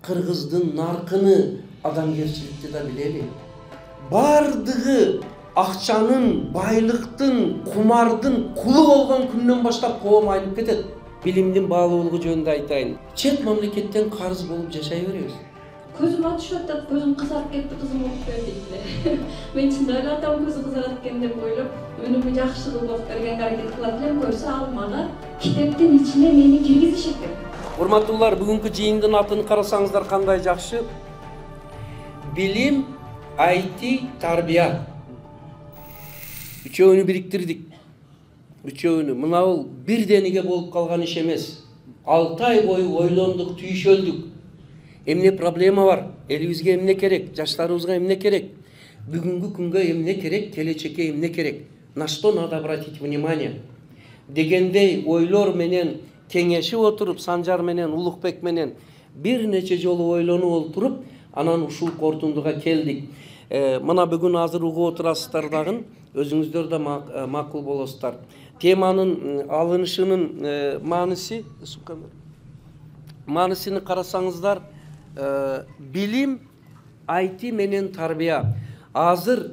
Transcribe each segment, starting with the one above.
кыргыздын наркыны, адамгерчиликти да билели. Бардыгы акчанын, байлыктын, кумардын кулу болгон күндөн баштап коом айнып кетет. Билимдин баалуулугу жөнүндө айтайын. Чет мамлекеттен карыз болуп жашай беребиз. Көзüm atışıp attat, gözüm kızarıp ketdi, kızım olup verdi deydi. Men çındayla atam gözü kızarıp eкен деп ойлоп, önümü жақсы кылып берген аракет кылат элем, көрсө алмага китептин ичине мени киргизишет экен. Урматтуулар, бүгүнкү жыйындын атын карасаңыздар кандай жакшы. Билим, IT, тарбия. Үчөөнү бириктирдик. Үчөөнү. Мына бул бирдениге болуп калган иш эмес. 6 ай бою ойлондук, түйшөлдүк. Эмне проблема бар? Элибизге эмне керек? Жаштарыбызга эмне керек? Бүгүнкү күнгө эмне керек? Келечекке эмне керек? На что надо обратить внимание? Дегендей ойлор менен кеңешип отуруп, Санжар менен, Улукбек менен бир нече жолу ойлонуп отуруп, анан ушул корутундуга келдик. Мына бүгүн азыр угуп отурасыздар дагы, өзүңүздөр да макул болосуздар. Теманын алынышынын маанисini карасаңыздар, билим, IT менен тарбия. Азыр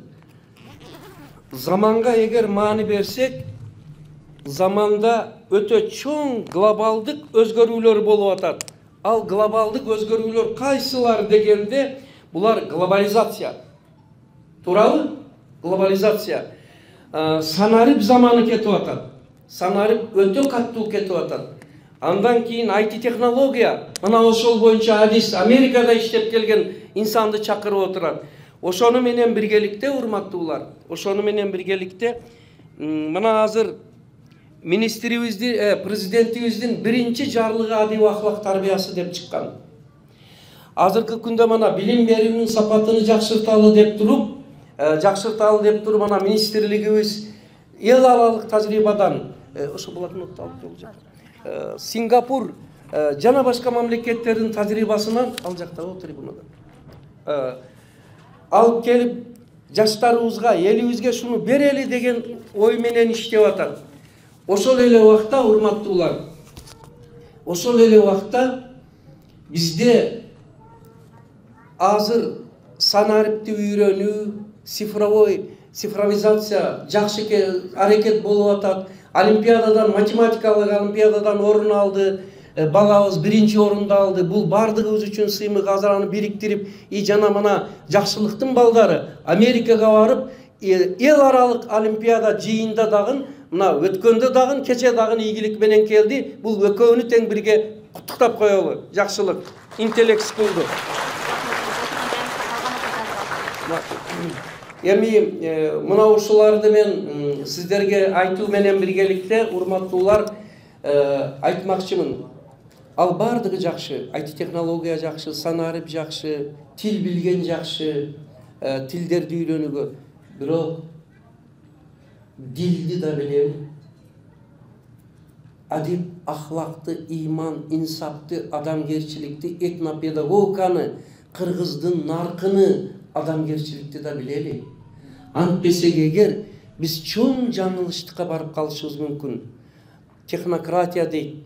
заманга эгер маани берсек, заманда өтө чоң глобалдык өзгөрүүлөр болуп атат. Ал глобалдык өзгөрүүлөр кайсылар дегенде, булар глобализация. Туурабы? Глобализация. Санарып заманы кетип атат. Санарып өтө каттуу кетип атат. Андан кийин IT технология, мына ошол боюнча адис Америкада иштеп келген инсанды чакырып отурат. Ошону менен биргеликте, урматтуулар, ошону менен биргеликте мына азыр министрибиздин, президентибиздин биринчи жарлыгы адип ахлак тарбиясы деп чыккан. Азыркы күндө мына билим берүүнүн сапатын жакшырталы деп туруп, мына министрлигибиз эл аралык тажрыйбадан ошо булардын алып жолу Сингапур жана башка мамлекеттердин тажрыйбасынан ал жакта трибунада алып келип жаштарыбызга, элибизге шуну берели деген ой менен иштеп атат. Ошол эле убакта, урматтуулар, ошол эле убакта бизде азыр санарипти үйрөнүү, цифровизация жакшы аракет болуп атат. Олимпиададан, математикалык олимпиададан орун алды. Балабыз биринчи орунду алды. Бул бардыгыбыз үчүн сыймык, азыр аны бириктирип, жана мына жакшылыктын балдары Америкага барып, эл аралык олимпиада жыйында дагы, мына өткөндө дагы, кече дагы ийгилик менен келди. Бул экөөнү тең бирге куттуктап коелу. Жакшылык. Интеллект скулду. Эми мына ушуларды мен сиздерге айтуу менен биргеликте, урматтуулар, айтмакчымын. Ал бардыгы жакшы, IT технология жакшы, санарып жакшы, тил билген жакшы, тилдерди үйрөнүүгө. Бирок дилди да билем. Адип ахлакты, иман, инсапты, адамгерчиликти, этнопедагогиканы, кыргыздын наркыны, адамгерчиликти да билели. Антпесек эгер биз чоң жаңылыштыкка барып калышыбыз мүмкүн. Технократия дейт.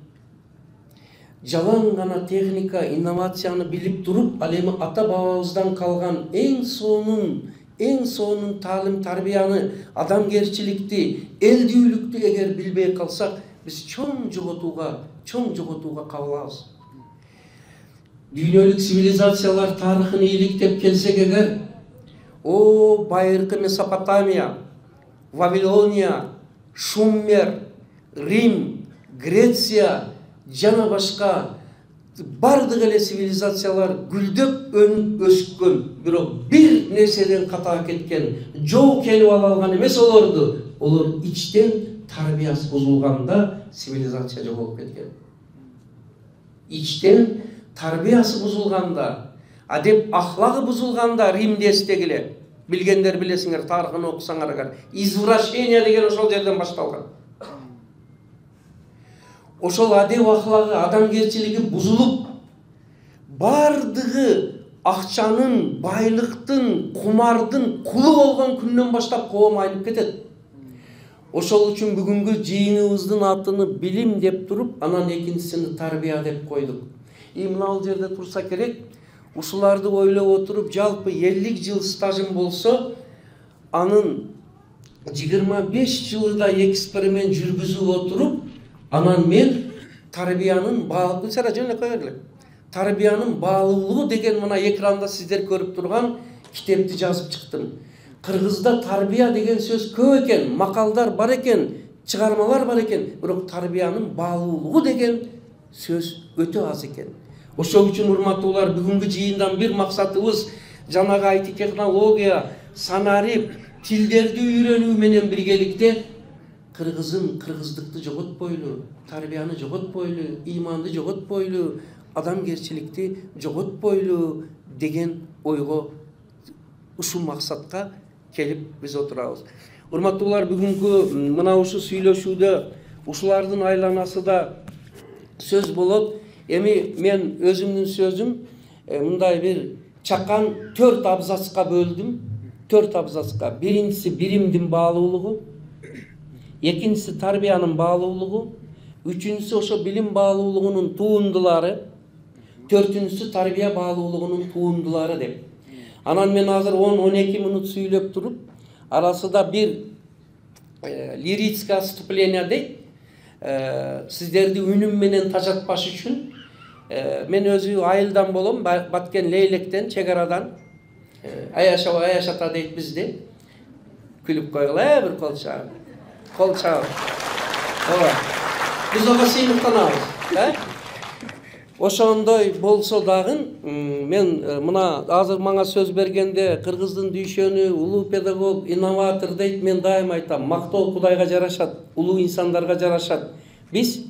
Жалаң гана техника, инновацияны билип туруп, ал эми ата бабабыздан калган эң сонун таалим тарбияны, адамгерчиликти, элдүүлүктү эгер билбей калсак, биз чоң жоготууга кабылабыз. Дүйнөлүк цивилизациялар тарыхын ийгиликтеп келсек эгер, байыркы Месопотамия, Вавилония, Шумер, Рим, Греция, жана башка бардык эле цивилизациялар гүлдөп өнүп өскөн, бирок бир нерседен ката кеткен, жол келип ала алган эмес олорду. Олор ичтен тарбиясы бузулганда цивилизация жоголуп кеткен. Ичтен тарбиясы бузулганда, адеп ахлагы бузулганда Римде эстегиле. Билгендер билесиңер, тарыхын окусаңар, извращение деген ошол жерден башталган. Ошол адеп ахлагы, адамгерчилиги бузулуп, бардыгы акчанын, байлыктын, кумардын кулу болгон күндөн баштап коом айнып кетет. Ошол үчүн бүгүнкү жыйыныбыздын атыны билим деп туруп, анан экинчисини тарбия деп койдук. мынау жерде турса керек. Ушуларды ойлоп отуруп, жалпы 50 жыл стажым болсо, анын 25 жылда эксперимент жүргүзүп отуруп, анан мен тарбиянын баалуулугу деген мына экранда сиздер көрүп турган китепти жазып чыктым. Кыргызда тарбия деген сөз көп экен, макалдар бар экен, чыгармалар бар экен, бирок тарбиянын баалуулугу деген сөз өтө аз экен. Ошол үчүн урматтуулар, бүгүнкү жыйындан бир максатыбыз жанагы IT технология, санарип, тилдерди үйрөнүү менен биргеликте кыргыздыкты жоготпойлу, тарбияны жоготпойлу, иманды жоготпойлу, адамгерчиликти жоготпойлу деген ойго, ушул максатка келип биз отурабыз. Урматтуулар, бүгүнкү мына ушу сүйлөшүүдө ушулардын айланасында сөз болот. Эми мен өзүмдүн сөзүм мындай бир чакан 4 абзацка бөлдүм. 4 абзацка. Биринчиси биримдин баалуулугу, экинчиси тарбиянын баалуулугу, үчүнчүсү ошо билим баалуулугунун туундулары, төртүнчүсү тарбия баалуулугунун туундулары деп. Анан мен азыр 10-12 минут сүйлөп туруп, арасында бир лирическое вступление дейт. Сиздерди үнүм менен тажатпаш үчүн мен өзү айылдан болом, Баткен Лейлектен, чек арадан. Аяшата дейт бизде. Күлүп койгула, бир кол чагып. Кол чагып. Ооба. Биз ага сыймыктанабыз, Ошондой болсо дагы мен мына азыр мага сөз бергенде кыргыздын дүйшөнү, улуу педагог, инноватор дейт. Мен дайым айтам, мактоо Кудайга жарашат, улуу инсандарга жарашат. Биз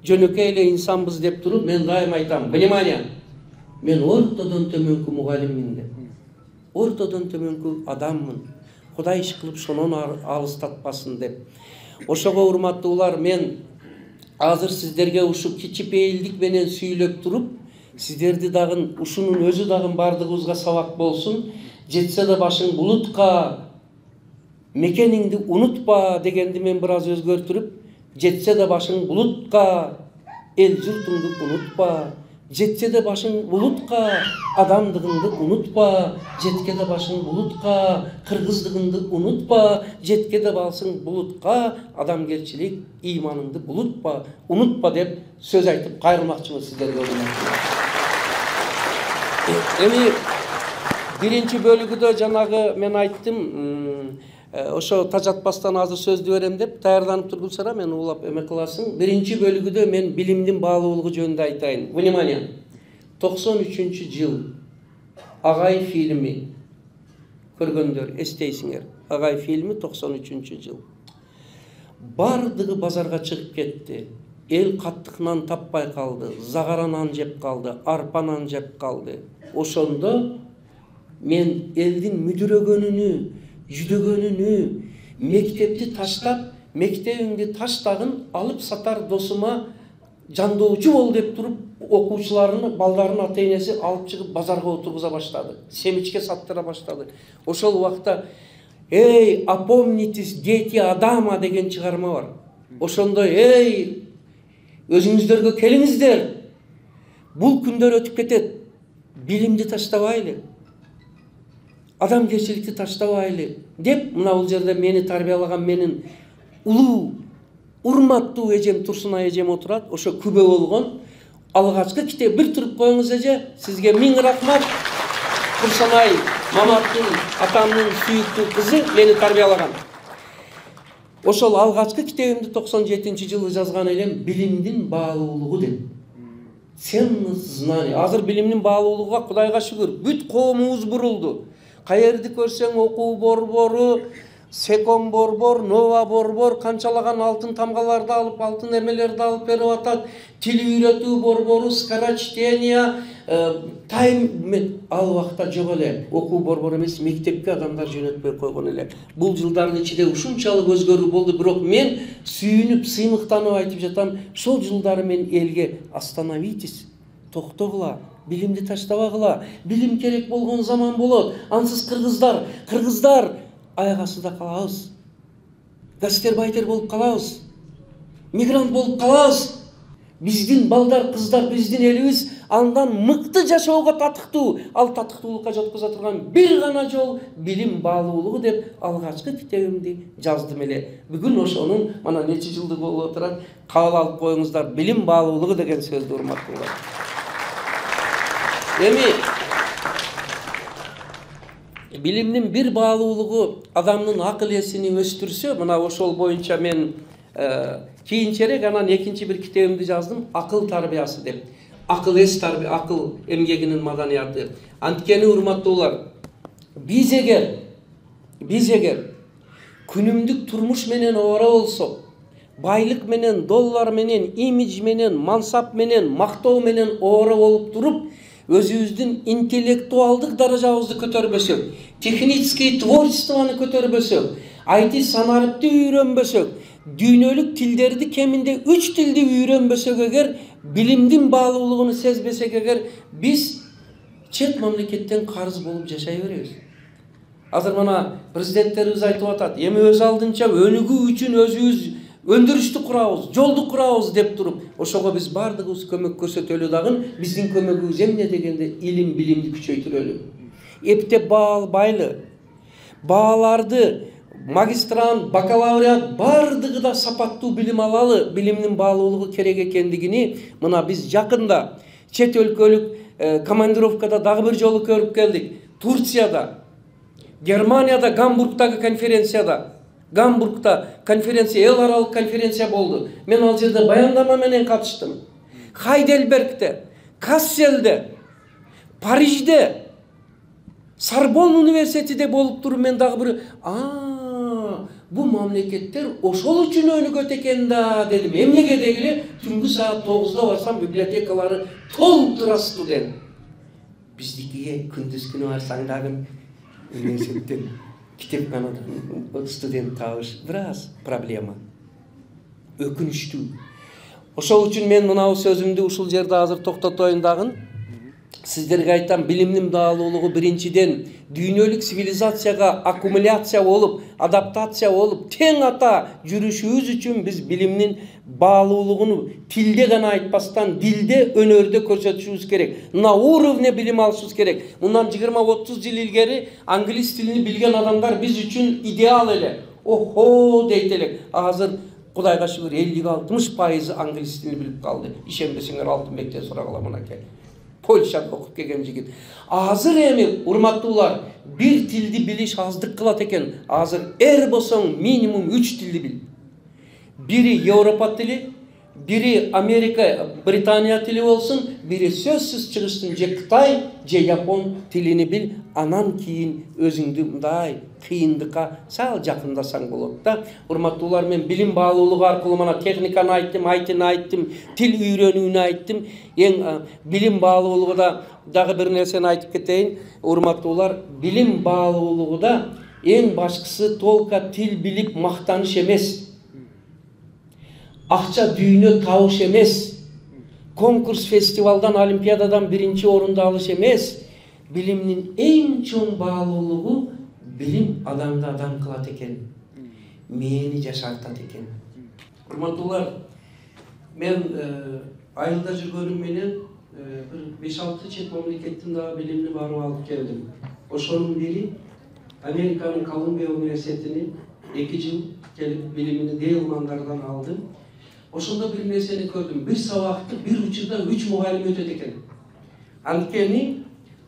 жөнөкөй эле инсанбыз деп туруп, мен дайым айтам, внимание, мен ортодон төмөнкү мугалиммин деп. Ортодон төмөнкү адаммын. Кудай иш кылып шонон алыстатпасын деп. Ошого урматтуулар, мен азыр сиздерге ушу кичипейилдик менен сүйлөп туруп, сиздерди дагы ушунун өзү дагы бардыгыбызга сабак болсун. Жетсе да башың булутка, мекениңди унутпа дегенди мен бир аз өзгөртүрүп, жетсе да башың булутка, эл журтуңду унутпа. Жетсе де башың булутка, адамдыгыңды унутпа. Жетке де башың булутка, кыргыздыгыңды унутпа. Жетке де басың булутка, адамгерчилик, иманыңды булутпа, унутпа деп сөз айтып кайрылмакчымын сиздерге. Эми биринчи бөлүгүдө жанагы мен айттым, ошо тажатпастан азыр сөздү берем деп даярданып тургулсара, мен улап эме кыласың. Биринчи бөлүгүдө мен билимдин баалуулугу жөнүндө айтайын. Внимание. 93-жыл Агай фильми көргөндөр эстейсиңер. Агай фильми 93-жыл. Бардыгы базарга чыгып кетти. Эл каттык нан таппай калды, загара нан жеп калды, арпа нан жеп калды. Ошондо мен элдин мүдүрөгөнүнү, жүдөгөнүнү, мектепти таштап, мектебиңди таштагын алып сатар досума жандоочу бол деп туруп, окуучуларын, балдарын ата-энеси алып чыгып базарга отургуза баштады. Семичке саттыра баштады. Ошол убакта «Эй, опомнитесь, дети Адама» деген чыгарма бар. Ошондой «Эй, өзүңүздөргө келиңиздер. Бул күндөр өтүп кетет. Билимди таштабайлы. Адамгерчиликти таштабайлы» деп, мына бул жерде мени тарбиялаган менин улуу, урматтуу эжем Турсунай эжем отурат. Ошо күбө болгон алгачкы китеп. Бир туруп коюңуз эже, сизге миң рахмат. Турсунай Маматтын, атамдын сүйүктүү кызы мени тарбиялаган. Ошол алгачкы китебимди 97-жылы жазган элем, билимдин баалуулугу деп. Ценность знаний. Азыр билимдин баалуулугуга Кудайга шүгүр, бүт коомубуз бурулду. Каерди көрсөң окуу борбору, Секом борбор, Нова борбор, канчалаган алтын тамгаларды алып, алтын эмелерди алып берип атат. Тил үйрөтүү борбору, скорочтение, тайм ал убакта жок эле. Окуу борбору эмес, мектепке адамдар жөнөтпөй койгон эле. Бул жылдардын ичинде ушунчалык өзгөрүү болду, бирок мен сүйүнүп, сыймыктанып айтып жатам, ошол жылдары мен элге остановитесь, токтогула, билимди таштабагыла, билим керек болгон заман болот. Ансыз кыргыздар аяк астында калабыз. Гастарбайтер болуп калабыз. Мигрант болуп калабыз. Биздин балдар, кыздар, биздин элибиз андан мыкты жашоого татыктуу. Ал татыктуулукка жеткизе турган бир гана жол билим баалуулугу деп алгачкы китебимди жаздым эле. Бүгүн ошонун мана нече жылдыгы болуп отурат. Кабыл алып коюңуздар, билим баалуулугу деген сөздү, урматтуулар. Эми билимдин бир баалуулугу адамдын акыл эсин өстүрсө, мына ошол боюнча мен кийинчерээк анан экинчи бир китебимди жаздым, акыл тарбиясы деп. Акыл эс тарбия, акыл эмгегинин маданияты. Анткени урматтуулар, биз эгер күнүмдүк турмуш менен обара болсок, байлык менен, доллар менен, имидж менен, мансап менен, мактоо менен обара болуп туруп, өзүбүздүн интеллектуалдык даражабызды көтөрбөсөк, технический творчествону көтөрбөсөк, IT санарыпты үйрөнбөсөк, дүйнөлүк тилдерди кеминде 3 тилди үйрөнбөсөк эгер, билимдин баалуулугун сезбесек эгер, биз чет мамлекеттен карыз болуп жашай беребиз. Азыр мана президенттерибиз айтып атат, эми өз алдынча өнүгүү үчүн өзүбүз өндүрүштү курабыз, жолду курабыз деп туруп, ошого биз бардыгыбыз көмөк көрсөтөлү дагы, биздин көмөгүбүз эмне дегенде илим билимди күчөйтүрөлү. Эптеп баалы, бааларды магистрант, бакалавриат бардыгы да сапаттуу билим алалы, билимдин баалуулугу керек экендигини мына биз жакында чет өлкөлүк командировкада дагы бир жолу көрүп келдик. Турцияда, Германияда, Гамбургдагы конференцияда, Гамбургда конференция, эл аралык конференция болду. Мен ал жерде баяндама менен катыштым. Хайдельбергде, Касселде, Парижде, Сорбонн университетиде болуп туруп мен дагы бир бу мамлекеттер ошол үчүн өнүгөт экен да дедим. Эмнеге дегиле, түнгү саат 9-да барсам библиотекалары толтура студент. Биздикиге күндүз күнү барсаң дагы университеттен китепканадан студент табыш бир аз проблема. Өкүнүчтүү. Ошол үчүн мен мына сөзүмдү ушул жерде азыр токтотоюн дагы. Сиздерге айтам, билимдин баалуулугу биринчиден дүйнөлүк цивилизацияга аккумуляция болуп, адаптация болуп, тең ата жүрүшүбүз үчүн биз билимдин баалуулугун тилде гана айтпастан, дилде, өнөрдө көрсөтүшүбүз керек. На уровне билим алышыбыз керек. Мындан 20-30 жыл илгери англис тилин билген адамдар биз үчүн идеал эле. Охо дейт элек. Азыр Кудайга шүгүр 50-60% англис тилин билип калды. Ишенбесеңер Алтынбектен сурагыла мынакей. Польшада окуп келген жигит. Азыр эми урматтуулар, бир тилди билиш аздык кылат экен. Азыр болсоң минимум 3 тилди бил. Бири Европа тили, бири Америка, Британия тили болсун, бири сөзсүз чыгыштын же Кытай, же Япон тилини бил, анан кийин өзүңдү мындай кыйындыкка сал жакындасаң болот да. Урматтуулар, мен билим баалуулугу аркылуу мана техниканы айттым, айтыны айттым, тил үйрөнүүнү айттым. Эң билим баалуулугуда дагы бир нерсени айтып кетейин. Урматтуулар, билим баалуулугуда эң башкысы толка тил билип мактаныш эмес. Акча дүйнө табыш эмес. Конкурс, фестивалдан, олимпиададан биринчи орунду алыш эмес. Билимдин эң чоң баалуулугу билим адамды адам кылат экен. Мени жашартат экен. Урматтуулар, мен айылда жүргөнүм менен бир 5-6 чет мамлекеттин да билимди барып алып келдим. Ошонун бири Американын Колумбия университетине 2 жыл келип билимини Дейлмандардан алдым. Ошондо бир нерсени көрдүм. Бир сабакты бир учурда 3 мугалим өтөт экен. Анткени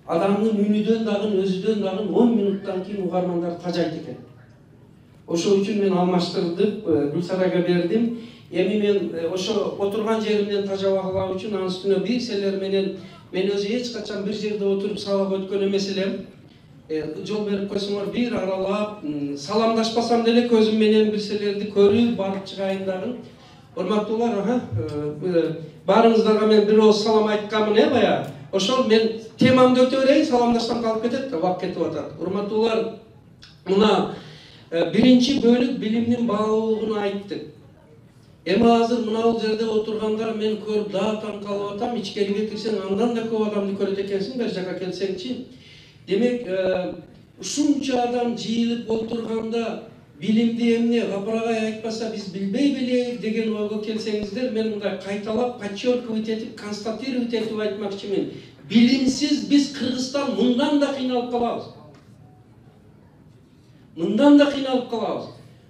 адамдын үнүдөн дагы, өзүдөн дагы 10 минуттан кийин угармандар тажайт экен. Ошол үчүн мен алмаштырдып, Гүлсарайга бердим. Эми мен ошо отурган жеримден тажабагалаа үчүн анын үстүнө бирселер менен мен өзү эч качан бир жерде отуруп сабак өткөн эмес элем. Жол берип койсоңор бир аралап, саламдашпасам деле көзүм менен бирселерди көрүп барып чыгайын дагы. Урматтуулар, барыңыздарга мен бир ооз салам айтканмын, бая. Ошол мен темамды өтө берейин, саламдаштан калып кетет, убак кетип атат. Урматтуулар, мына биринчи бөлүк билимдин баалуулугун айттык. Эми азыр мына жерде отургандар мен көрүп даа таң калып атам. Ичкериге кирсең андан да көп адамды көрөт экенсиң, бер жака келсеңчи. Демек, ушунча адам жыйылып отурганда билимди эмне Гапарагай айтпаса биз билбей белек деген ойго келсеңиздер, мен мындай кайталап, подчеркивать этип, констатировать этип айтмакчымын. Билимсиз биз Кыргызстан мындан да кыйналып калабыз. Мындан да кыйналып калабыз.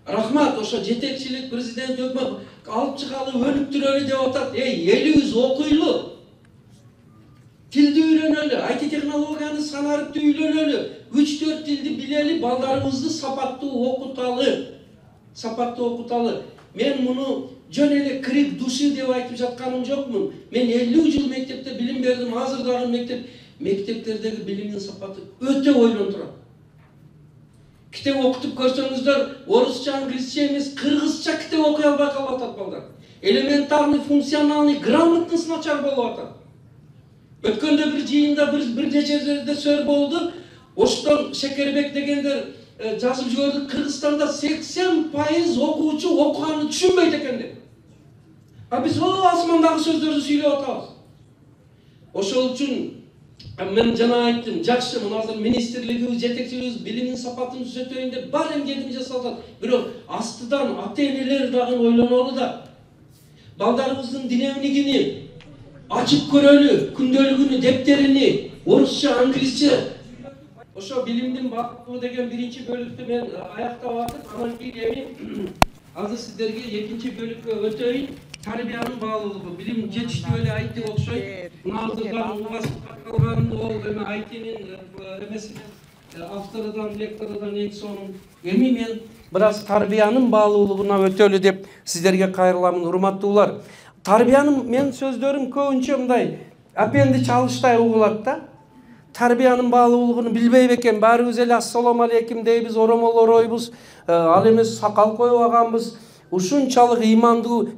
Рахмат, ошо жетекчилик, президент, өкмөт алып чыгалы, өнүктүрөлү деп атат. Элибиз окуйлу. Tildi үйрөнөлү, IT технологияны санарыпты үйлөнөлү, 3-4 tildi билели, балдарыбызды сапаттуу окуталы. Мен муну жөн эле крик души деп айтып жатканым жокмун. Мен 50 жыл мектепте билим бердим, азыр дагы мектептердеги билимдин сапаты өтө ойлон турат. Китеп окутуп көрсөңүздөр, орусча, англисче эмес, кыргызча китеп окуй албай калып атат балдар. Элементарный, функциональный грамотность начар болуп атат. Өткөндө бир жыйында бир нече жерде сөр болду. Оштон Шекербек дегендер жазып жиберди, Кыргызстанда 80% окуучу окуганды түшүнбөйт экен деп. А биз асмандагы сөздөрдү сүйлөп атабыз. Ошол үчүн мен жана айттым, жакшы, мына азыр министрлигибиз, жетекчибиз билимдин сапатын түзөтөйүн деп бар эмгегин жасап атат. Бирок астыдан ата-энелер дагы ойлонолу да. Балдарыбыздын динамигини açıp körölü, kündölüğünü, defterini, orusça, anglizce. Oşo bilimdin bakığı degen birinci bölükte ben ayakta vakit, aman ki demin, azı sizlerge ikinci bölükte öteyim, tarbiyanın bağlılığı, bilim geçişti öyle aytti okşoy, nazırdan, uğasıp kalganın ol, aytinin avtaradan, lektoradan en sonun, emin men biraz tarbiyanın bağlılığına ötölü dep sizlerge kayırılamın, hurmattуулар. Тарбиянын мен сөздөрүм көбүнчө мындай апенди чалыштай угулат да. Тарбиянын баалуулугун билбей бекен, баарыбыз эле ассалому алейкум дейбиз, оромол оройбуз, ал эмес сакал коюп алганбыз. Ушунчалык ыймандуу,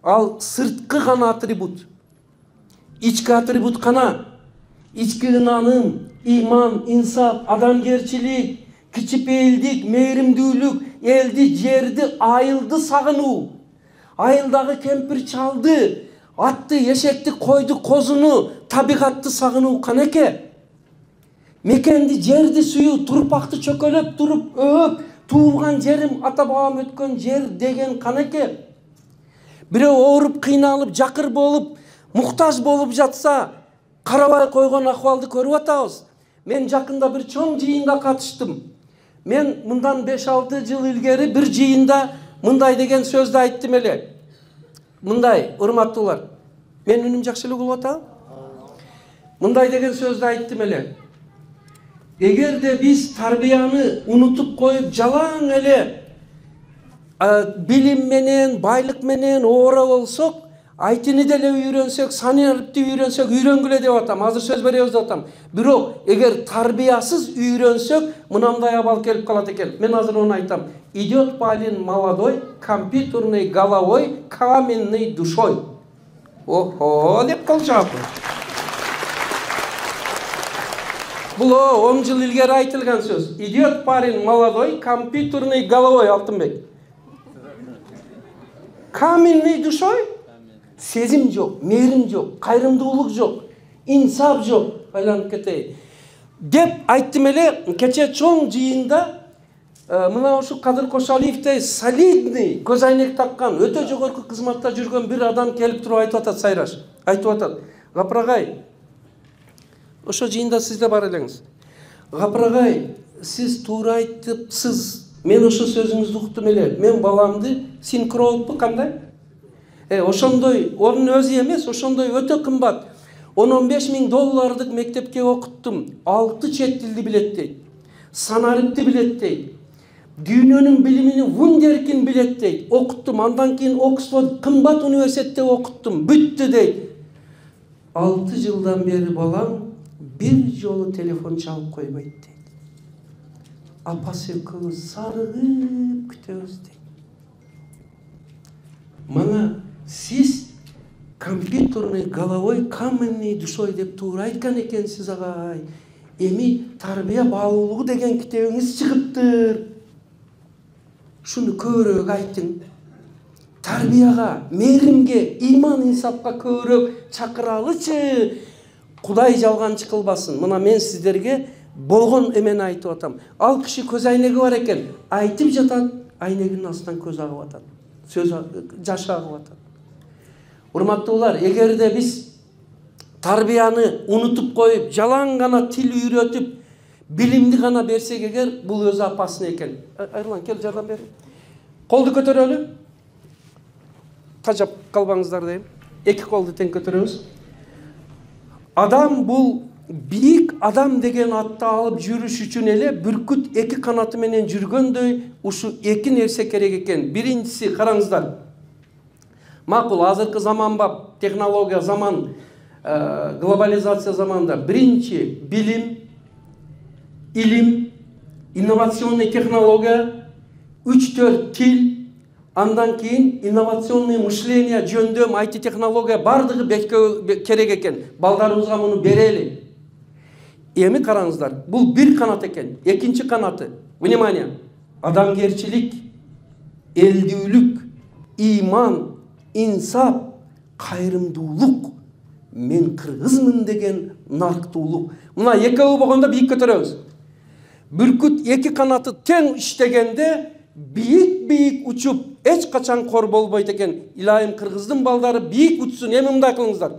ал сырткы гана атрибут. Ички атрибут кана. Ички ынаным, ыйман, инсап, адамгерчилик, кичипейилдик, мээримдүүлүк, элди, жерди, айылды сагынуу. Айылдагы кемпир чалды, атты, эшекти, койду, козуну, табигатты сагынуу канеке. Мекенди, жерди сүйүү, турпакты чөкөлөп туруп, өөп, туулган жерим, ата бабам өткөн жер деген канеке. Бирөө ооруп, кыйналып, жакыр болуп, муктаж болуп жатса, карабай койгон акыбалды көрүп атабыз. Мен жакында бир чоң жыйынга катыштым. Мен мындан 5-6 жыл илгери бир жыйында мындай деген сөздү айттым эле. Мындай, урматтуулар. Мен үнүм жакшы эле болуп атабы? Мындай деген сөздү айттым эле. Эгерде биз тарбияны унутуп коюп, жалаң эле билим менен, байлык менен оора болсок, айтыны деле үйрөнсөк, санарыпты үйрөнсөк, үйрөнгүлө деп атам. Азыр сөз беребиз деп атам. Бирок эгер тарбиясыз үйрөнсөк, мынандай абал келип калат экен. Мен азыр оны айтам. Идет парень молодой, компьютерной головой, каменной душой. Охо, деп кол жапы. Бул 10 жыл илгери айтылган сөз. Идет парень молодой, компьютерной головой, Алтынбек. Каменной душой? Сезим жок, мээрим жок, кайрымдуулук жок, инсап жок, айланып кетейин. Деп айттым эле, кече чоң жыйында мына ушу Кадыр Кошалиевдей солидный көз айнек таккан, өтө жогорку кызматта жүргөн бир адам келип туруп айтып атат, Сайраш. Айтып атат. Гапырагай, ошо жыйында сиз да бар элеңиз. Гапырагай, сиз туура айтыпсыз. Мен ошо сөзүңүздү уктум эле. Мен баламды синкрооппу кандай? Ошондой, onun өзү эмес, ошондой өтө кымбат. 10-15 миң доллардык мектепке окуттум. 6 чет тилди билет дейт. Санарыпты билет дейт. Дүйнөнүн билимини вундеркин билет дейт. Окуттум, андан кийин Оксфорд кымбат университетте окуттум. Бүттү дейт. 6 жылдан бери балам бир жолу телефон чалып койбойт дейт. Апасы экөөбүз сарыгып күтөбүз дейт. Мана сиз компьютерной головой, каменной душой деп туура айткан экенсиз агай. Эми тарбия баалуулугу деген китебиңиз чыгыптыр. Шуну көбүрөөк айттың. Тарбияга, мээримге, ыйман инсапка көбүрөөк чакыралычы. Кудай жалганчы кылбасын. Мына мен сиздерге болгон эмени айтып атам. Ал киши көз айнеги бар экен, айтып жатат, айнегинин астынан көз агып атат. Сөз жаш агып атат. Урматтуулар, эгерде биз тарбияны унутуп коюп, жалаң гана тил үйрөтүп, билимди гана берсек эгер, бул өзү опасный экен. Айрлан, кел жардам бер. Колду көтөрөлү. Тажап калбаңыздар дейм. Эки колду тең көтөрөбүз. Адам бул бийик адам деген атты алып жүрүш үчүн эле бүркүт эки канаты менен жүргөндөй ушу эки нерсе керек экен. Биринчиси, караңыздар. Макул, азыркы заманба, технология заман, глобализация заманында биринчи билим, илим, инновационный технология, 3-4 тил, андан кийин инновационный мышление, жөндөм, IT технология бардыгы керек экен. Балдарыбызга муну берели. Эми караңыздар, бул бир канат экен. Экинчи канаты, внимание, адамгерчилик, элдүүлүк, иман, инсап, кайрымдуулук, мен кыргызмын деген нарктуулук. Мына экөө болгондо бийик көтөрөбүз. Бүркүт эки канаты тең иштегенде бийик учуп, эч качан кор болбойт экен. Илайым кыргыздын балдары бийик учсун, эми мындай кылыңыздар.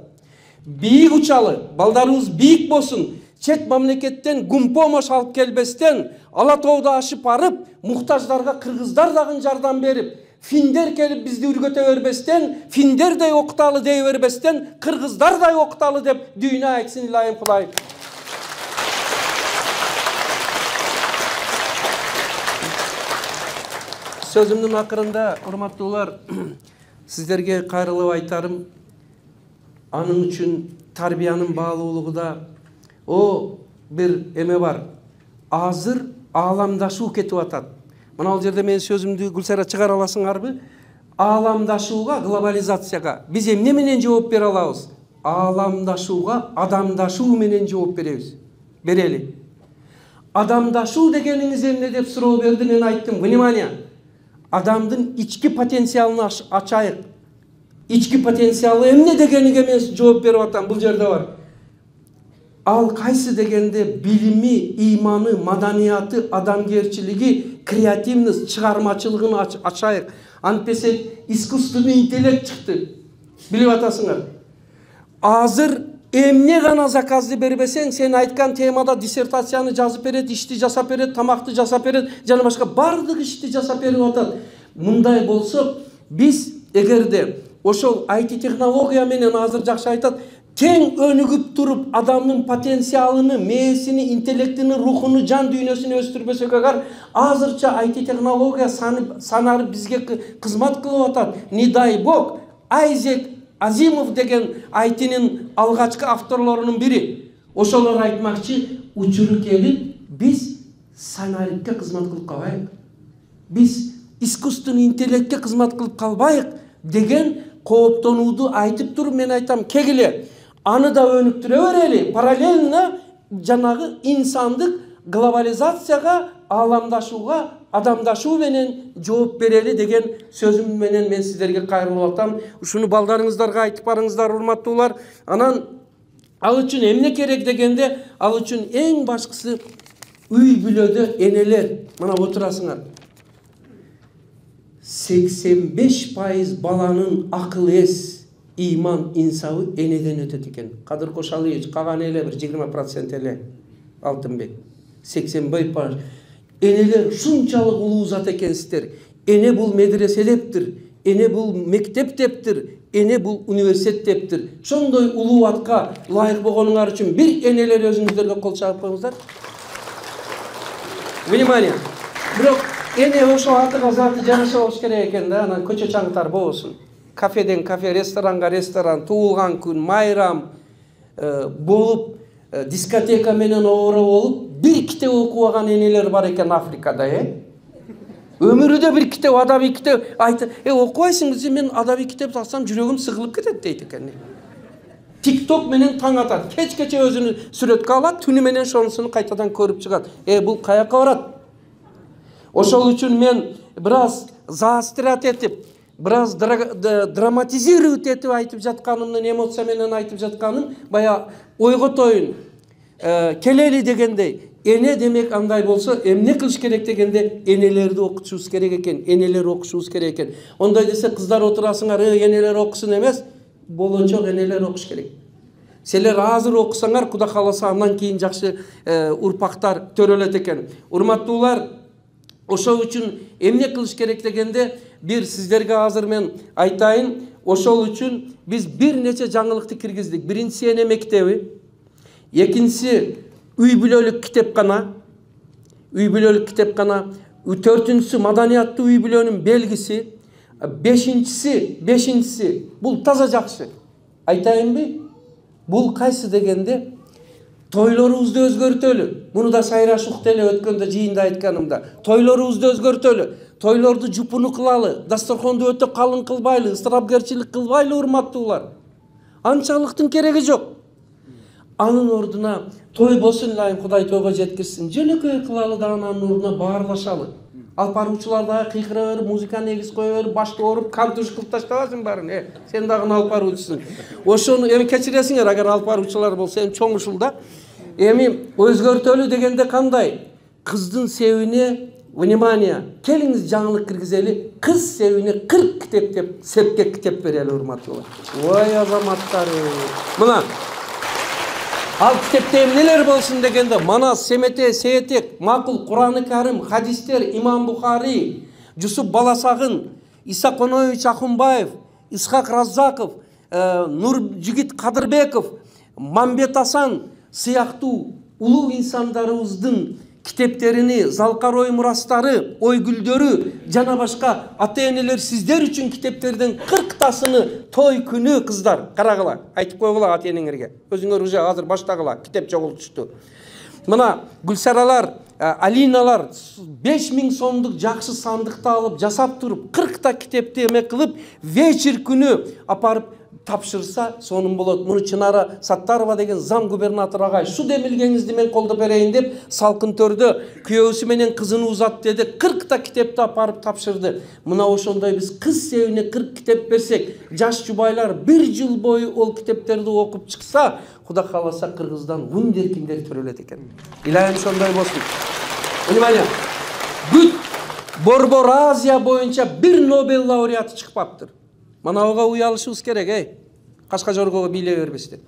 Бийик учалы, балдарыбыз бийик болсун. Чет мамлекеттен гумпомош алып келбестен, Ала тоодо ашып барып, муктаждарга кыргыздар дагы жардам берип, финдер келип бизди үргөтө бербестен, финдердей окуталы дей бербестен, кыргыздардай окуталы деп дүйнө айтсын Илайым Кудайым. Sözümdün akırında, urmattуулар, sizlerge kayrılıp aytarım. Anın üçün tarbiyanın bağlılığı da o bir eme var. Azır ağlamdaşuu ketip atat. Mana ал жерде мен сөзүмдү Гүлсара чыгара аласыңарбы? Ağlamdaşууга, глобализацияга биз эмне менен жооп бере алабыз? Ağlamdaşууга, адамдашуу менен жооп беребиз. Берели. Адамдашуу дегениңиз эмне деп суроо берди, мен айттым. Внимание. Адамдын ички потенциалын ачайык. Ички потенциалы эмне дегениге мен жооп берип атам, бул жерде бар. Ал кайсы дегенде билими, иманы, маданияты, адамгерчилиги, креативность, чыгармачылыгын ачайык. Антпесе искусственный интеллект чыкты. Билип атасыңар. Азыр эмне гана заказды бербесең, сен айткан темада диссертацияны жазып берет, ишти жасап берет, тамакты жасап берет, жана башка бардык ишти жасап берип атат. Мындай болсо, биз эгерде ошол IT технология менен азыр жакшы айтат, тең өнүгүп туруп адамдын потенциалын, мээсини, интеллектини, рухуну, жан дүйнөсүнү өстүрбөсөк агар, азырча IT технология санары бизге кызмат кылып атат. Не дай бог, Айзек Азимов деген айтынын алгачкы авторлорунун бири. Ошолор айтмакчы, учуру келип, биз санарикке кызмат кылып калбайык. Биз искусственный интеллектке кызмат кылып калбайык деген кооптонууду айтып туруп мен айтам, кегиле. Аны да өнүктүрө берели. Параллельно жанагы инсандык глобализацияга, ааламдашууга, адамдашуу менен жооп берели деген сөзүм менен мен сиздерге кайрылып атам. Ушуну балдарыңыздарга айтып барыңыздар, урматтуулар. Анан ал үчүн эмне керек дегенде, ал үчүн эң башкысы үй бүлөдө энелер, мына отурасыңар. 85% баланын акыл эс, иман, инсабы энеден өтөт экен. Кадыр Кошалиевич, калган эле бир 20% эле Алтынбек. 85%. Энелер шунчалык улуу зат экенсиздер. Эне бул медреселептир, эне бул мектептептир, эне бул университеттептир. Шондой улуу атка лайык болгонуңар үчүн бир энелер өзүңүздөргө кол чабып коюңуздар. Внимание. Бирок эне ошол атыга заты жараша болуш керек экен да, анан көчө чаңтар болбосун. Кафеден кафе, ресторанга ресторан, туулган күн, майрам болуп, дискотека менен оора болуп, бир китеп окубаган энелер бар экен Африкада, Өмүрүдө бир китеп, адаби китеп айтып, окубайсыңбы? Мен адаби китеп алсам жүрөгүм сыгылып кетет дейт экен. TikTok менен таң атат. Кечкече өзүнү сүрөткө алат, түнү менен шонусун кайтадан көрүп чыгат. Бул каяка барат? Ошол үчүн мен бираз заострять этип, бираз драматизировать этип айтып жатканымдын, эмоция менен айтып жатканым, бая ойготоюн, келели дегендей, Ene demek андай bolsa, emne kılış gerek degende enelerdi okutuşubuz gerek eken, eneler okuşubuz gerek eken. Onday dese kızlar oturasыңар, eneler okusun emez, болончок eneler okuş gerek. Seler hazır okusaңар, Kuda kalasa andan keyin жақсы urpaktar törölet eken. Urmattуулар, ошол үчүн эмне кылыш керек дегенде, бир сиздерге азыр мен айтайын, ошол үчүн биз бир нече жаңылыкты киргиздик. Биринчиси эне мектеби, экинчиси үй бүлөлүк китепкана, төртүнчүсү маданияттуу үй бүлөнүн белгиси, бешинчиси бул таза жакшы. Айтайынбы? Бул кайсы дегенде тойлорубузду өзгөртөлү. Муну да Сайраш Уктеле өткөндө жыйында айтканымда. Тойлорубузду өзгөртөлү. Тойлорду жупуну кылалы, дасторконду өтө калың кылбайлы, ыстырапкерчилик кылбайлы, урматтуулар. Анчалыктын кереги жок. Анын ордуна той болсун лайым, Кудай тойго жеткирсин. Жөнөкөй кылалы да анын ордуна баарлашалы. Алпаруучулар да кыйкыра берип, музыка негиз кое берип, башты ооруп, кантуш кылып таштабасың баарын. Сен дагы алпаруучусуң. Ошону эми кечиресиңер, агар алпаруучулар болсо, эми чоң ушул да. Эми өзгөртөлү дегенде кандай? Кыздын себине, внимание, келиңиз жаңылык киргизели, кыз себине 40 китеп деп, сепке китеп берели, урматтуулар. Ой азаматтар. Мына ал китепте эмнелер болсун дегенде, Манас, Семете, Сейетек, Макул, Кур'аны Карим, хадистер, Имам Бухари, Жусуп Баласагын, Иса Коноевич Ахунбаев, Исхак Раззаков, Нуржигит Кадырбеков, Мамбет Асан сыяктуу улуу инсандарыбыздын китептерини, Залкарой мурастары, ойгүлдөрү жана башка ата-энелер сиздер үчүн китептерден 40тасыны той күнү кыздар карагыла, айтып койгула ата-энеңерге. Өзүңөр уже азыр баштагыла, китеп чогултушту. Мына Гүлсаралар, Алиналар 5000 сомдук жакшы сандыкты алып жасап туруп 40та китепти эме кылып вечер күнү апарып тапшырса сонун болот. Муну Чынара Саттарова деген зам губернатор агай, шу демилгеңизди мен колдоп берейин деп салкын төрдө күйөөсү менен кызын узат деди. 40та китепти апарып тапшырды. Мына ошондой биз кыз себине 40 китеп берсек, жаш жубайлар 1 жыл бою ол китептерди окуп чыкса, Куда кааласа Кыргыздан вундеркиндер төрөлөт экен. Илайым ошондой болсун. Внимание. Бүт Борбор Азия боюнча 1 Нобель лауреаты чыкпаптыр. Мана ога уялышыбыз керек, Кашка жоргого бийлей бербестен.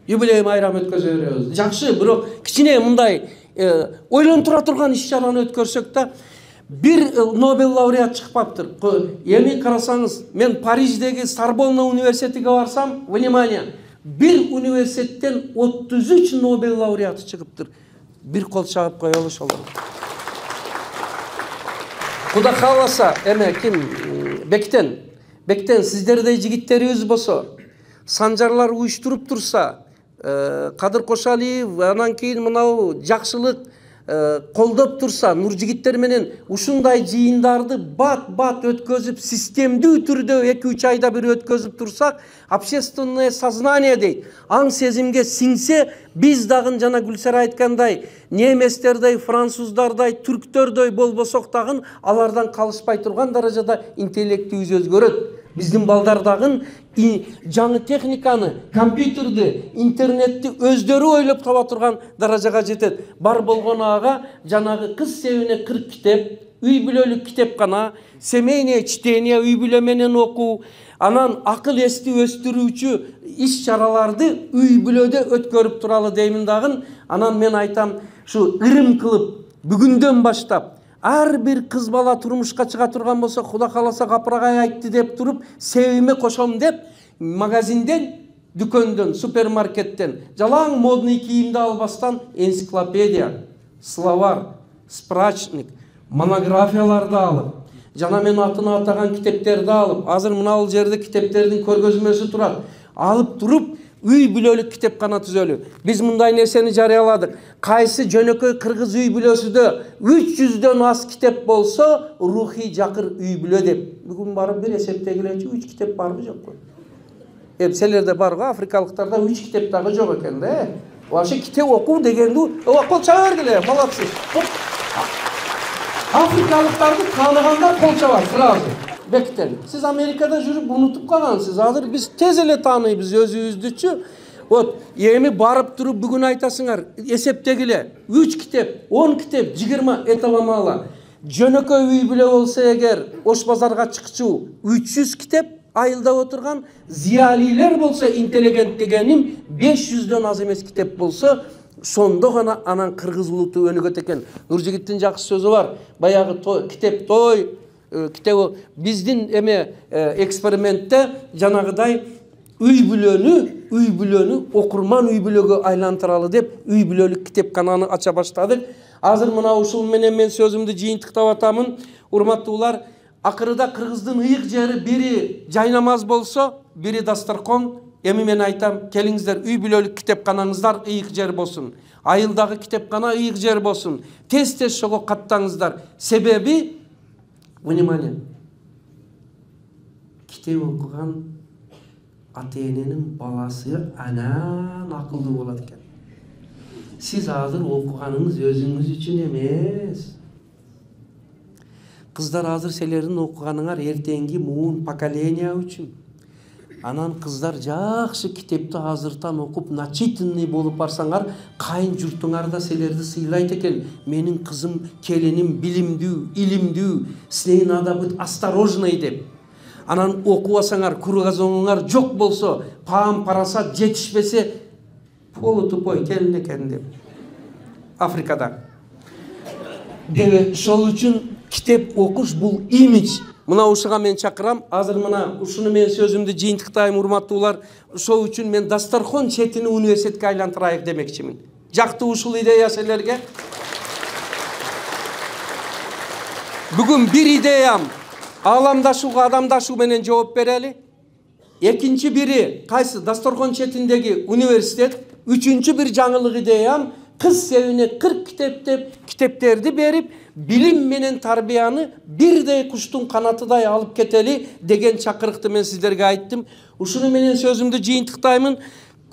Юбилей майрам өткөзө беребиз. Жакшы, бирок кичине мындай ойлонтура турган иш-чараны өткөрсөк да 1 Нобель лауреат чыкпаптыр. Эми карасаңыз, мен Париждеги Сорбонна университетиге барсам, внимание, bir университеттен 33 Нобель лауреаты чыгыптыр. Bir кол чагып коелу ошолор. Куда кааласа, эме ким Бектен сиздердей жигиттерибиз болсо, санжарлар уюштуруп турса, Кадыр Кошалиев, анан кийин мынау жакшылык колдоп турса, Нуржигиттер менен ушундай жыйындарды бат өткөзүп, системдүү түрдө 2-3 айда бир өткөзүп турсак, общественное сознание дейт. Аң сезимге сиңсе, биз дагы жана Гүлсара айткандай, неместердей, француздардай, түрктөрдөй болбосок дагы алардан калышпай турган даражада интеллектибиз өзгөрөт. Биздин балдар дагы жаңы техниканы, компьютерди, интернетти өздөрү ойлоп таба турган даражага жетет. Бар болгону ага жанагы кыз себине 40 китеп, үй бүлөлүк китепкана, семейное чтение, үй бүлө менен окуу, анан акыл эсти өстүрүүчү иш-чараларды үй бүлөдө өткөрүп туралы деймин дагы. Анан мен айтам, шу ырым кылып бүгүндөн баштап ар бир кыз бала турмушка чыга турган болсо, Куда кааласа Капырагай айтты деп туруп, себиме кошом деп, магазинден, дүкөндөн, супермаркеттен, жалаң модный кийимди албастан энциклопедия, словарь, справочник, монографияларды алып, жана мен атына атаган китептерди алып, азыр мына жерде китептердин көргөзмөсү турат, алып туруп, үй бүлөлүк китепкана түзөлү. Биз мындай нерсени жарыяладык. Кайсы жөнөкөй кыргыз үй бүлөсүдө 300дөн аз китеп болсо, рухий жакыр үй бүлө деп. Бүгүн барып бир эсептегилечи 3 китеп барбы жокпу? Силерде барго, африкалыктарда 3 китеп дагы жок экен да. Вообще китеп окуу дегенди, кол чаба бергиле, молодцы. Африкалыктарды тааныганда кол чаба сразу. Бектен. Siz Amerika'da жүрүп унутуп калгансыз. Азыр биз тез эле тааныйбыз өзүбүздүчү. Вот, эми барып туруп бүгүн айтасыңар, эсептегиле, 3 китеп, 10 китеп, 20 эталамала. Жөнөкөй үй бүлө болсо эгер, Ош базарга чыкчу 300 китеп айылда отурган, зиялилер болсо интеллигент дегеним 500дөн аз эмес китеп болсо, сондо гана анан кыргыз улуту өнүгөт экен. Нуржигиттин жакшы сөзү бар. Баягы китеп той китеби биздин эме экспериментте жанагыдай үй бүлөнү окурман үй бүлөгө айлантыралы деп үй бүлөлүк китепкананы ача баштадык. Азыр мына ушул менен мен сөзүмдү жыйынтыктап атамын. Урматтуулар, акырыда кыргыздын ыйык жери бири жайнамаз болсо, бири дастаркон. Эми мен айтам, келиңиздер, үй бүлөлүк китепканаңыздар ыйык жер болсун. Айылдагы китепкана ыйык жер болсун. Тез-тез шого каттаңыздар. Себеби, внимание, китеп окуган ата-эненин баласы анан акылдуу болот экен. Сиз азыр окуганыңыз өзүңүз үчүн эмес. Кыздар азыр силердин окуганыңар эртеңки муун поколения үчүн. Анан кыздар жакшы китепти азыртан окуп, начитанный болуп барсаңар, кайын журтуңар да силерди сыйлайт экен. Менин кызым, келиним билимдүү, илимдүү, силер надо быть осторожный деп. Анан окубасаңар, кругозоңуңар жок болсо, паам парасат жетишпесе, полутупой келин экен деп. Африкада. Дебе, шол үчүн китеп окуш бул имидж. Мына ушуга мен чакырам. Азыр мына ушуну мен сөзүмдү жыйынтыктайм, урматтуулар. Ошол үчүн мен дастархон четини университетке айлантырайык демекчимин. Жакты ушул идея силерге. Бүгүн бир идеям ааламдашууга, адамдашуу менен жооп берели. Экинчи бири кайсы дастархон четиндеги университет. Үчүнчү бир жаңылык идеям кыз севине 40 китеп деп китептерди берип, билим менен тарбияны бирдей куштун канатыдай алып кетели деген чакырыкты мен сиздерге айттым. Ушуну менен сөзүмдү жыйынтыктаймын.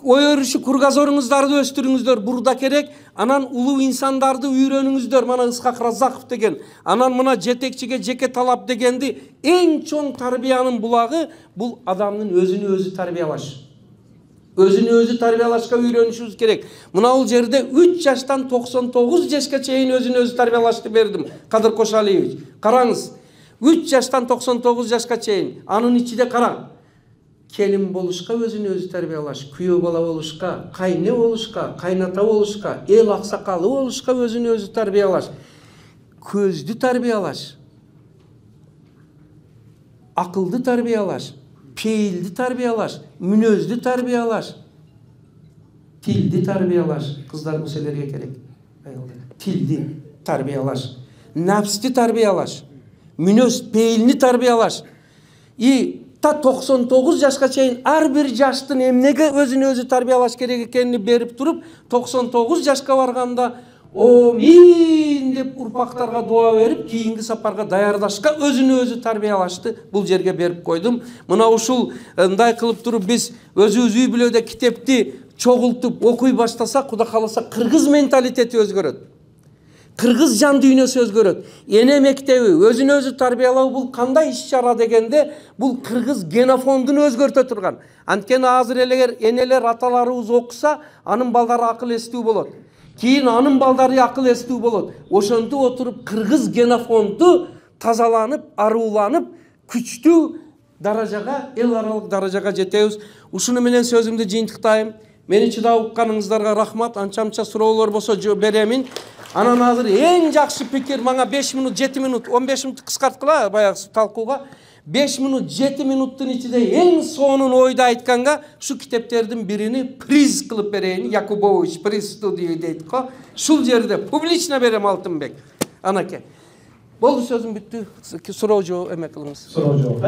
Ой өрүшү кургазорыңыздарды өстүрүңүздөр, бурда керек. Анан улуу инсандарды үйрөнүңүздөр. Мана Ысқақ Раззақов деген, анан мына жетекчиге жеке талап дегенди эң чоң тарбиянын булагы бул адамдын өзүнү өзү тарбиялаш. Өзүнү өзү тарбиялашка үйрөнүшүбүз керек. Мына бул жерде 3 жаштан 99 жашка чейин өзүнү өзү тарбиялашты бердим. Кадыр Кошалиевич, караңыз. 3 жаштан 99 жашка чейин. Анын ичинде караң. Келин болушка өзүнү өзү тарбиялаш, күйөө бала болушка, кайне болушка, кайната болушка, эл аксакалы болушка өзүнү өзү тарбиялаш. Көздү тарбиялаш. Акылды тарбиялаш. Пейилди тарбиялаш, мүнөздү тарбиялаш, тилди тарбиялаш. Кыздар бул силерге керек. Тилди тарбиялаш, нафсти тарбиялаш, мүнөз пейилни тарбиялаш. И та 99 жашка чейин ар бир жаштын эмнеге өзүнү өзү тарбиялаш керек экенин берип туруп, 99 жашка барганда Омин деп урпактарга дуа берип, кийинки сапарга даярдашка өзүнү өзү тарбиялашты. Бул жерге берип койдум. Мына ушул мындай кылып туруп биз өзүбүз үй бүлөдө китепти чогултуп окуй баштасак, Кудай кааласа кыргыз менталитети өзгөрөт. Кыргыз жан дүйнөсү өзгөрөт. Эне мектеби, өзүнү өзү тарбиялоо бул кандай иш-чара дегенде, бул кыргыз генофондун өзгөртө турган. Анткени азыр эле энелер аталарыбыз окуса, анын балдары акыл эстүү болот. Кийин анын балдары акыл эстүү болот. Ошонтип отуруп кыргыз генофонду тазаланып, арууланып, күчтүү даражага, эл аралык даражага жетебиз. Ушуну менен сөзүмдү жыйынтыктайм. Мени чыдап укканыңыздарга рахмат. Анча-мынча суроолор болсо беремин. Анан азыр эң жакшы пикир, мага 5 минут, 7 минут, 15 минут кыскарткыла баягы талкууга. 5 минут, 7 минуттун ичинде эң сонун ойду айтканга, ушу китептердин бирини приз кылып берейин. Якубович приз студия дейт го. Шул жерде публично берем Алтынбек. Анаке. Болду, сөзүм бүттү. Суроо жооп эме кылыңыз. Суроо жооп,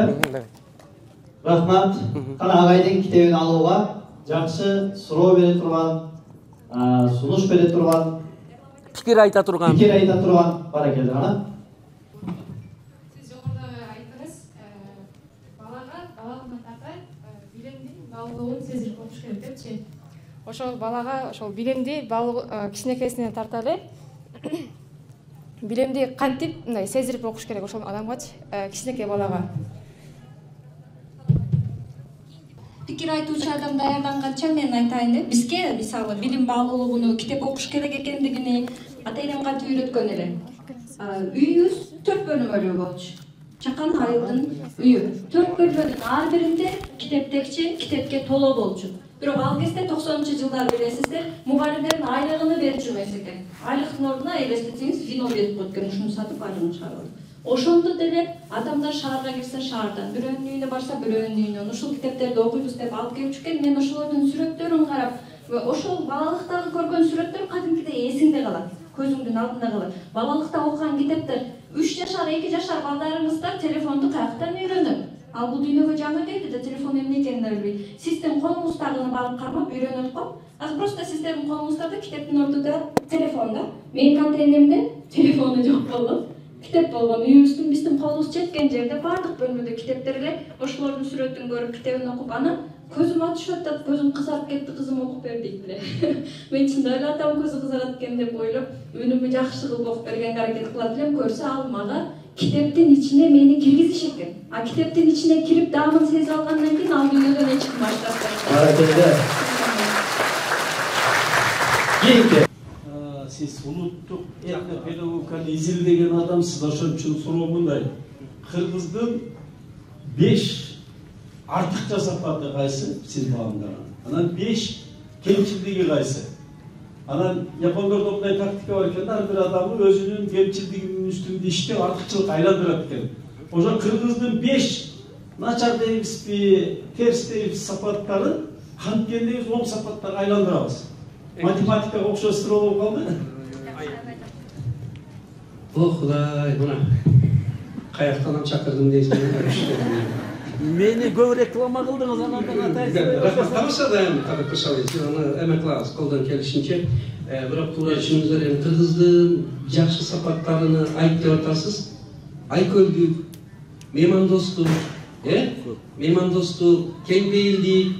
Рахмат. Кана агайдын китебин алууга жакшы суроо бере турган, сунуш бере турган, пикир айта турган баракелде ана. Сезип окуш керек депчи. Ошол балага ошол билимди кичинекесинен тарта эле. Билимди кантип мындай сезирип окуш керек ошол адамгачы, кичинекей балага. пикир айтуучу адам даярданганча мен айтайын деп бизге мисалы билим баалуулугуну китеп окуш керек экендигини ата энем кантип үйрөткөн эле. Үйүбүз 4 бөлмөлүү болчу. Чакан айылдын үйү 4 бөлмөнүн ар биринде китептекчи, китепке толо болчу. Бирок ал кезде 90-жылдар билесиздер, мугалимдердин айлыгын берип жүрмөс экен. Айлыктын ордуна элестетсеңиз вино берип коет экен, ушуну сатып айлыгын чыгарып. Ошондо деле адамдар шаарга кирсе шаардан, бирөөнүн үйүнө барса бирөөнүн үйүнөн ушул китептерди окуйбуз деп алып келип жүргөн. Мен ошолордун сүрөттөрүн карап, ошол балалыктагы көргөн сүрөттөр кадимкидей эсиңде калат, көзүңдүн алдында калат. Балалыкта окуган китептер 3 жашар, 2 жашар балдарыңыздар телефонду каяктан үйрөнөт? Ал бул дүйнөгө жаңы келди да телефон эмне экенин да билбейт. Сиздин колуңуздагыны барып кармап үйрөнөт го. Азыр просто сиздердин колуңуздарда китептин ордуда телефон да. Менин ата-энемде телефону жок болгон. Китеп болгон. Үйүбүздүн биздин колубуз жеткен жерде бардык бөлмөдө китептер эле. Ошолордун сүрөтүн көрүп китебин окуп аны көзүм ачышып атат, көзүм кызарып кетти, кызым окуп бер дейт эле. Мен чындап эле атам көзү кызарат экен деп ойлоп, үнүмү жакшы кылып окуп бергенге аракет кылат элем. Көрсө ал мага китептин ичине мени киргизиш экен. А китептин ичине кирип даамын сезе алгандан кийин ал дүйнөдөн эч ким баштап Кийинки. Siz улуттук этнопедагогиканы изилдеген адамсыз, ошон үчүн суроо мындай. Кыргыздын 5 артыкча сапаты кайсы сиз багымдаган? Анан 5 кемчилдиги кайсы? Анан япондордо мындай тактика бар экен, ар бир адамы өзүнүн кемчилдигинин үстүндө иштеп артыкчылык айландырат экен. Ошо кыргыздын 5 начар дейбизби, терс дейбиз сапаттарын канткендеги оң сапаттарга айландырабыз. Математикага окшош суроо болуп калды. О Кудай, мына каяктан чакырдым дейсиң. Мени көп реклама кылдыңыз, анан атайсыз. Рахмат, тамаша да эми кадыр кышабыз. Аны эмек кылабыз колдон келишинче. Бирок туура түшүнүңүздөр, эми кыргыздын жакшы сапаттарыны айт деп атасыз. Айкөлдүк, меймандостук, меймандостук, кеңпейилдик,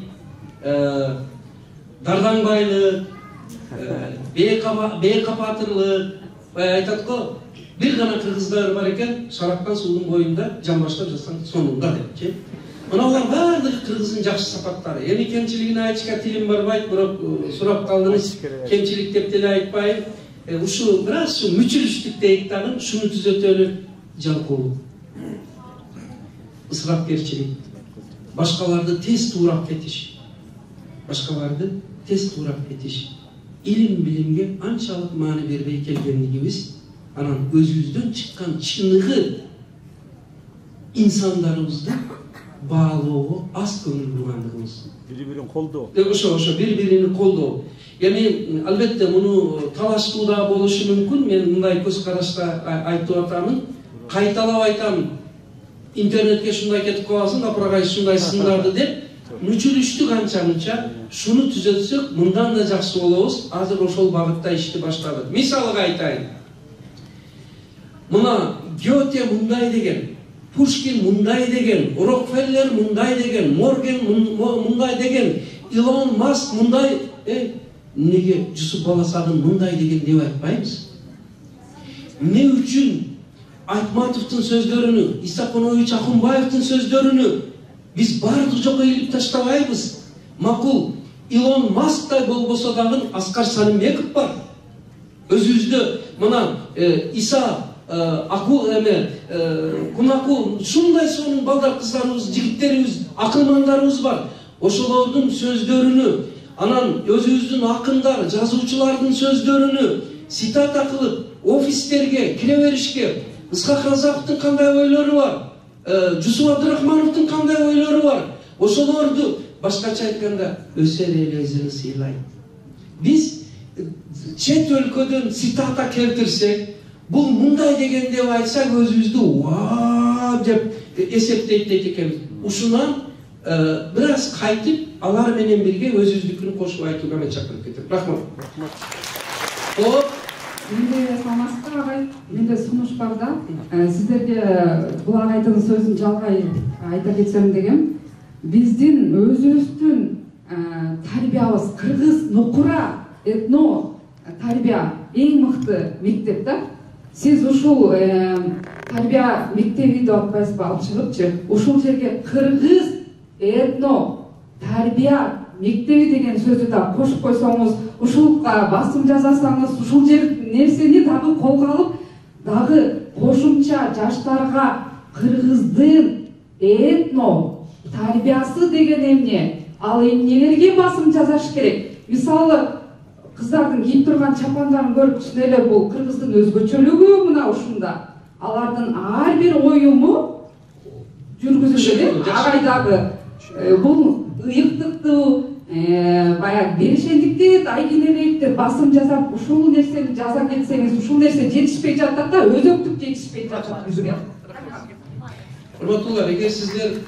дардаңбайлык, бейкапатырлык, айтат го. Бир гана кыргыздар бар экен, шарактан суудун боюнда жамбаштап жатсаң сонунда депчи. Мына алар баардыгы кыргыздын жакшы сапаттары. Эми кемчилигин айтышка тилим барбайт, бирок сурап калдыңыз. Кемчилик деп деле айтпайм. Ушу бир аз мүчүлүштүк дейт дагы, шуну түзөтөлүп жалкоолук. Ысырапкерчилик. Башкаларды тез туурап кетиш. Башкаларды тез туурап кетиш. Илим билимге анчалык маани бербей келгендигибиз, анан өзүбүздөн чыккан чыныгы инсандарыбызды баалоого аз көңүл бургандыгыбыз. Бири-бирин колдоо. Ошо бири-бирини колдоо. Эми албетте муну талаштуу да болушу мүмкүн. Мен мындай көз карашта айтып атамын. Кайталап айтам. Интернетке шундай кетип каласың, апрагай шундай сындарды деп. Мүчүлүштүк анча-мынча, шуну түзөтсөк, мындан да жакшы болобуз. Азыр ошол багытта ишти баштадык. Мисалга айтайын. Мына Гёте мындай деген, Пушкин мындай деген, Рокфеллер мындай деген, Морген мындай деген, Илон Маск мындай, неге Жусуп Баласагын мындай деген деп айтпайбыз? Эмне үчүн Айтматовдун сөздөрүнү, Исаконович Акунбаевдин сөздөрүнү биз бардык жокко илип таштабайбыз? Макул, Илон Масктай болбосо дагы Аскар Салимбеков бар. Өзүбүздө мына Иса Кунаку, шундай сонун балдар кыздарыбыз, жигиттерибиз, акылмандарыбыз бар. Ошолордун сөздөрүнү, анан өзүбүздүн акындар, жазуучулардын сөздөрүнү цитата кылып офистерге кире беришке, Ысқақ Разаковдун кандай ойлору бар, Жусуп Абдырахмановдун кандай ойлору бар. Ошолорду башкача айтканда өсөр эл өзүн сыйлайт. Биз чет өлкөдөн цитата келтирсек, бул мындай деген деп айтсак, өзүбүздү ваа деп эсептейт дейт экенбиз. Ушунан бир аз кайтып, алар менен бирге өзүбүздүкүн кошуп айтууга мен чакырып кетем. Рахмат. Хоп. Менде саламатсыздар агай, менде сунуш бар да. Сиздерге бул агайдын сөзүн жалгай айта кетсем дегем. Биздин өзүбүздүн тарбиябыз, кыргыз нукура этно тарбия эң мыкты мектеп да. Сиз ушул тарбия мектеби деп атпайсызбы, алып чыгыпчы. Ушул жерге кыргыз этно тарбия мектеби деген сөздү да кошуп койсоңуз, ушулукка басым жасасаңыз, ушул нерсени дагы колго алып, дагы кошумча жаштарга кыргыздын этно тарбиясы деген эмне, ал эмнелерге басым жасаш керек? Мисалы, кыздардын кийип турган чапандарын көрүп түшүнө эле, бул кыргыздын өзгөчөлүгү мына ушунда. Алардын ар бир оюму жүргүзүлгөн, агайдагы бул ыйыктыктуу, баягы беришендикти айгинелейт, басым жасап, ушул нерсени жаза кетсеңиз, ушул нерсе жетишпей жатат да, өзөктүк жетишпей жатат бизге. Урматтуулар, эгер сиздер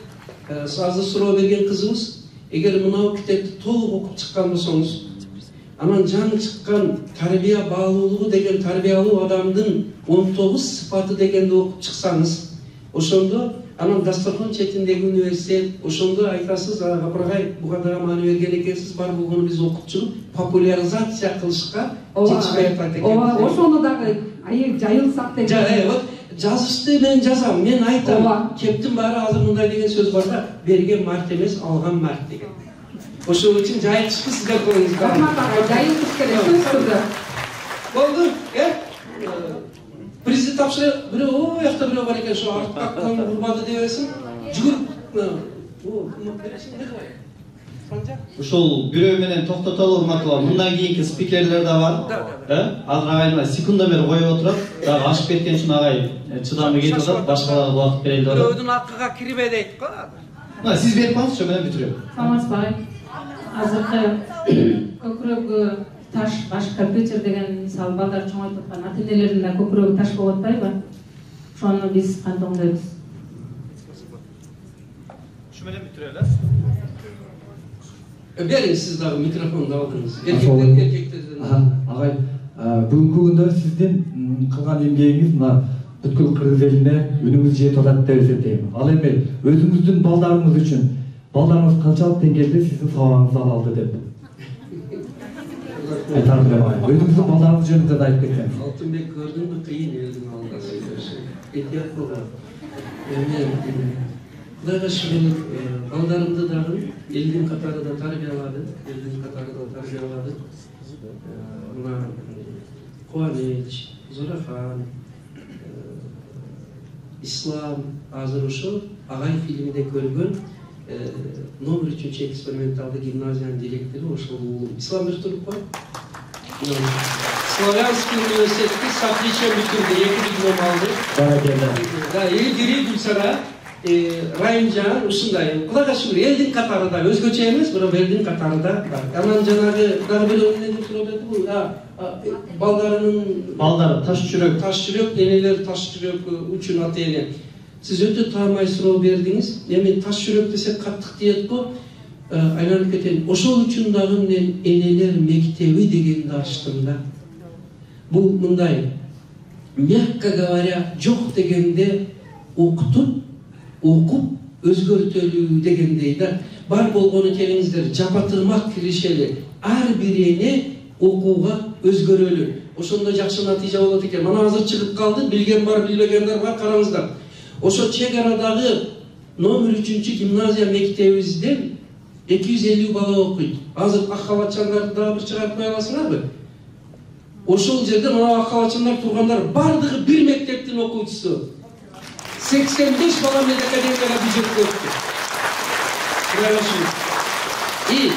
азыр суроо берген кызыбыз, эгер мынау китепти толук окуп чыккан болсоңуз, анан жаңы чыккан тарбия баалуулугу деген тарбиялуу адамдын 19 сыпаты дегенди окуп чыксаңыз, ошондо анан дасторкон четиндеги университет, ошондо айтасыз, Гапаргай буга дагы маани берген экенсиз, бар болгону биз окуп чыгып популяризация кылышка жетишпей атат экен. Ооба, ошону дагы айыл жайылсак деген. Жазышты мен жазам, мен айтам. Кептин баары азыр мындай деген сөз бар да, берген март эмес, алган март деген. Ошол үчүн жайылышты сиздер коюңуз. Рахмат агай, жайылыш керек сөзсүздү. Болду, президент тапшыры, бирөө оякта бирөө бар экен, ошо артка коюп урбады дебесин. Жүгүрүп, Ушул бирөө менен токтотолу, урматтуулар. Мындан кийинки спикерлер да бар. Азыр агайыма секунда бери коюп отурат. Дагы ашып кеткен үчүн агай чыдамы кетип атат. Башкаларга убакыт берели деп атат. Бирөөдүн акыга кирбе дейт го. Мына сиз берип коюңузчу, менен бүтүрөм. Саламатсызбы? Азыркы көкүрөгү таш, баш компьютер деген мисалы балдар чоңойтуп аткан ата-энелердин да көкүрөгү таш болуп атпайбы? Ошону биз кантип оңдойбуз? Ушу менен бүтүрөлү. Бериңиз, сиз дагы микрофонду алдыңыз. Эркектерден. Агай, бүгүнкү күндө сиздин кылган эмгегиңиз мына бүткүл кыргыз элине үнүңүз жетип атат деп эсептейм. Ал эми өзүңүздүн балдарыңыз үчүн балдарыңыз канчалык деңгээлде сиздин сабагыңызды ала алды деп айтарым деп атам. Өзүңүздүн балдарыңыз жөнүндө да айтып кетсеңиз. Алтынбек, көрдүңбү, кыйын элдин алдында сөйлөш. Этият болгон. Кудайга шүгүр, балдарымды дагы элдин катарында тарбиялады, Мына Кубаныч, Зурахан, Ислам, азыр ошо агай фильмде көргөн номер 3 эксперименталдык гимназиянын директору ошол Ислам бир туруп кой. Славянский университетти сапличе бүтүрдү, 2 диплом алды. Да, Элдири Гүлсара, Райымжан, ушундай. Кудайга шүгүр, элдин катарында өзгөчө эмес, бирок элдин катарында бар. Анан жанагы дагы бир эмне суроо берди, балдары таш жүрөк, энелер таш жүрөк үчүн ата-эне. Сиз өтө таамай суроо бердиңиз. Эми таш жүрөк десек каттык диет го. Айланып кетейин. Ошол үчүн дагы мен энелер мектеби дегенди ачтым да. Бул мындай, мягко говоря, жок дегенде окутуп, окуп, өзгөртөлүү дегендей да. Бар болгону келиңиздер, жапатырмак киришели. Ар бир эне окууга өзгөрөлү. Ошондо жакшы натыйжа болот экен. Мана азыр чыгып калды, билген бар, билбегендер бар, караңыздар. Ошо чек арадагы номер 3 гимназия мектебибизден 250 бала окуйт. Азыр ак халатчандарды дагы бир чыгарып кое аласыңарбы? Ошол жерде мына ак халатчандар тургандар бардыгы бир мектептин окуучусу. 85 бала медакадемияга бюджетке өттү. И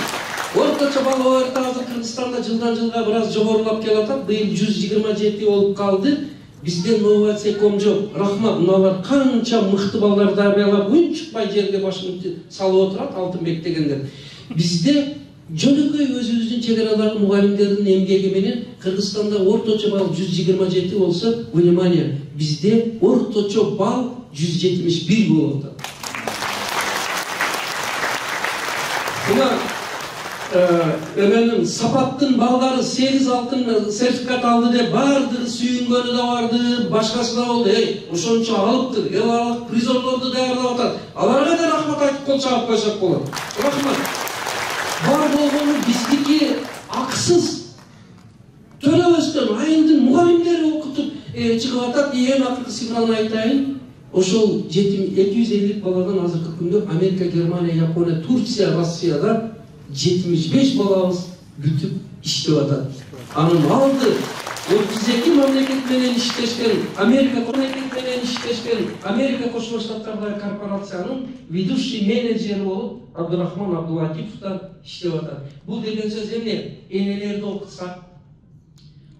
орточо бала орта азыр Кыргызстанда жылдан жылга бир аз жогорулап келатат. Быйыл 127 болуп калды. Bizde innovatsiya kom жоқ. Рахмат, мыналар канча мыкты балдар дарбиялап, үн чыкпай жерге башын салып отурат, Алтынбек дегендер. Бизде жөнөкөй өзүбүздүн чек арадагы мугалимдердин эмгеги менен Кыргызстанда орточо балл 127 болсо, внимание, бизде орточо балл 171 болуп атат. Ömer'in Sapat'ın balları 8 altın sertifikat aldı de vardı, suyungönü de vardı, başkası da oldu. Oşonça alıptır, el alıp prizorlardı değerli atar. Alarga da rahmat aytıp kol çağıp koysak olur. Rahmat. Var olduğunu bizdeki aksız, töle öztön, ayıldın, muhallimleri okutup çıkıp atar diye en akıllı sifranı aytayın. ошол жетим 250 баладан азыркы күндө Америка, Германия, Япония, Турция, Россияда 75 балабыз бүтүп иштеп атат. Анын алды 32 мамлекет менен иштешкен, Америка менен иштешкен Америка Кошмо Штаттардагы корпорациянын ведущий менеджери болуп Абдурахман Абдуллатиповдор иштеп атат. Бул деген сөз эмне? Энелерди окутсак,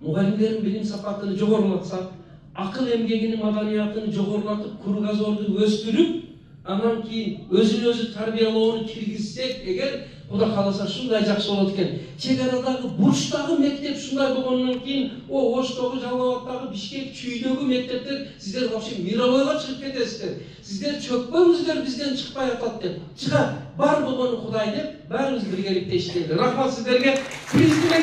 мугалимдердин билим сапатын жогорулатсак, акыл эмгегинин маданиятын жогорулатып, кругозорду өстүрүп, анан кийин өзүн өзү тарбиялоону киргизсек, эгер Кудай кааласа шундай жакшы болот экен. Чек арадагы бурчтагы мектеп шундай болгондон кийин, Оштогу, Жалал Абадтагы, Бишкек, Чүйдөгү мектептер сиздер вообще мировойго чыгып кетесиздер. Сиздер чөкпөңүздөр, бизден чыкпай атат деп. Чыгат, бар болгону Кудай деп, баарыбыз биргеликте иштейли. Рахмат сиздерге. Приз менен